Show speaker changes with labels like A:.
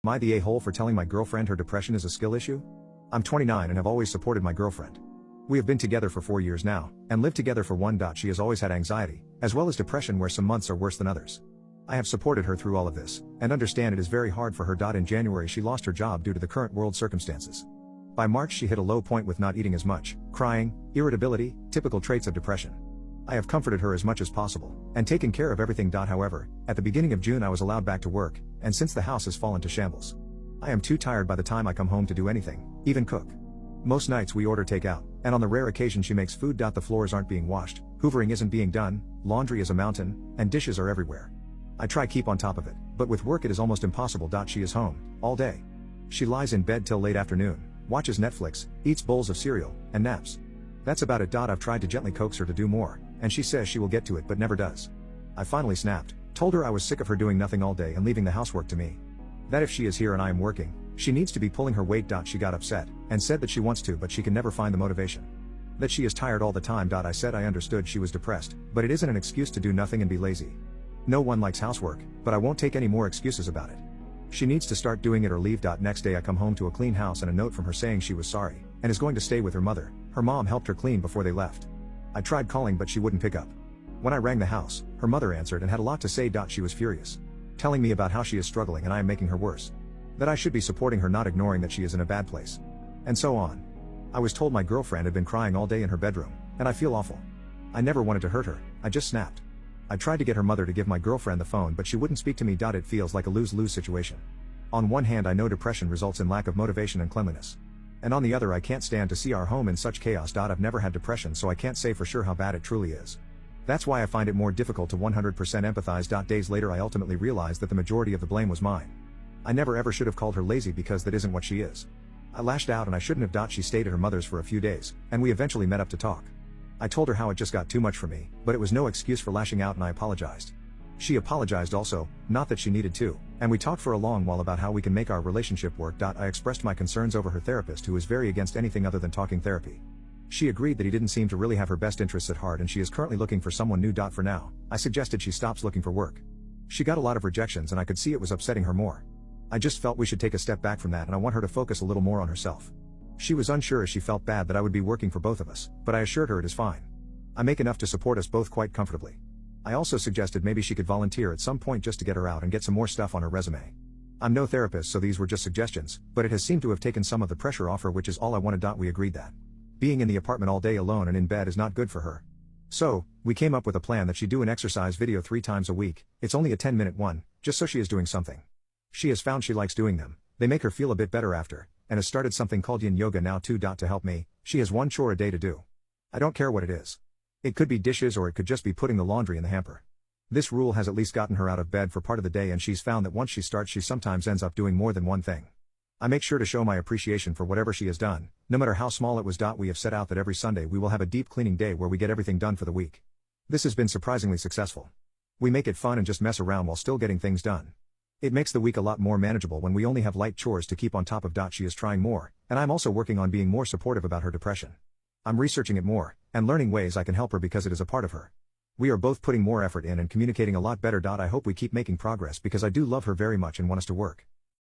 A: Am I the a-hole for telling my girlfriend her depression is a skill issue? I'm 29 and have always supported my girlfriend. We have been together for 4 years now, and lived together for one. She has always had anxiety, as well as depression where some months are worse than others. I have supported her through all of this, and understand it is very hard for her. In January she lost her job due to the current world circumstances. By March she hit a low point with not eating as much, crying, irritability, typical traits of depression. I have comforted her as much as possible, and taken care of everything. However, at the beginning of June I was allowed back to work, and since the house has fallen to shambles. I am too tired by the time I come home to do anything, even cook. Most nights we order takeout, and on the rare occasion she makes food. The floors aren't being washed, hoovering isn't being done, laundry is a mountain, and dishes are everywhere. I try keep on top of it, but with work it is almost impossible. She is home, all day. She lies in bed till late afternoon, watches Netflix, eats bowls of cereal, and naps. That's about it. I've tried to gently coax her to do more, and she says she will get to it but never does. I finally snapped, told her I was sick of her doing nothing all day and leaving the housework to me. That if she is here and I am working, she needs to be pulling her weight. She got upset, and said that she wants to but she can never find the motivation. That she is tired all the time. I said I understood she was depressed, but it isn't an excuse to do nothing and be lazy. No one likes housework, but I won't take any more excuses about it. She needs to start doing it or leave. Next day I come home to a clean house and a note from her saying she was sorry, and is going to stay with her mother. Her mom helped her clean before they left. I tried calling but she wouldn't pick up. When I rang the house, her mother answered and had a lot to say. She was furious, telling me about how she is struggling and I am making her worse. That I should be supporting her, not ignoring that she is in a bad place. And so on. I was told my girlfriend had been crying all day in her bedroom, and I feel awful. I never wanted to hurt her, I just snapped. I tried to get her mother to give my girlfriend the phone but she wouldn't speak to me. It feels like a lose-lose situation. On one hand I know depression results in lack of motivation and cleanliness. And on the other I can't stand to see our home in such chaos. I've never had depression so I can't say for sure how bad it truly is. That's why I find it more difficult to 100% empathize. Days later I ultimately realized that the majority of the blame was mine. I never ever should have called her lazy because that isn't what she is. I lashed out and I shouldn't have. She stayed at her mother's for a few days, and we eventually met up to talk. I told her how it just got too much for me, but it was no excuse for lashing out and I apologized. She apologized also, not that she needed to, and we talked for a long while about how we can make our relationship work. I expressed my concerns over her therapist, who is very against anything other than talking therapy. She agreed that he didn't seem to really have her best interests at heart and she is currently looking for someone new. For now, I suggested she stops looking for work. She got a lot of rejections and I could see it was upsetting her more. I just felt we should take a step back from that and I want her to focus a little more on herself. She was unsure as she felt bad that I would be working for both of us, but I assured her it is fine. I make enough to support us both quite comfortably. I also suggested maybe she could volunteer at some point just to get her out and get some more stuff on her resume. I'm no therapist so these were just suggestions, but it has seemed to have taken some of the pressure off her, which is all I wanted. We agreed that being in the apartment all day alone and in bed is not good for her. So, we came up with a plan that she do an exercise video 3 times a week. It's only a 10-minute one, just so she is doing something. She has found she likes doing them, they make her feel a bit better after, and has started something called yin yoga now too. To help me, she has one chore a day to do. I don't care what it is. It could be dishes or it could just be putting the laundry in the hamper. This rule has at least gotten her out of bed for part of the day, and she's found that once she starts she sometimes ends up doing more than one thing. I make sure to show my appreciation for whatever she has done, no matter how small it was. We have set out that every Sunday we will have a deep cleaning day where we get everything done for the week. This has been surprisingly successful. We make it fun and just mess around while still getting things done. It makes the week a lot more manageable when we only have light chores to keep on top of. She is trying more, and I'm also working on being more supportive about her depression. I'm researching it more, and learning ways I can help her because it is a part of her. We are both putting more effort in and communicating a lot better. I hope we keep making progress because I do love her very much and want us to work.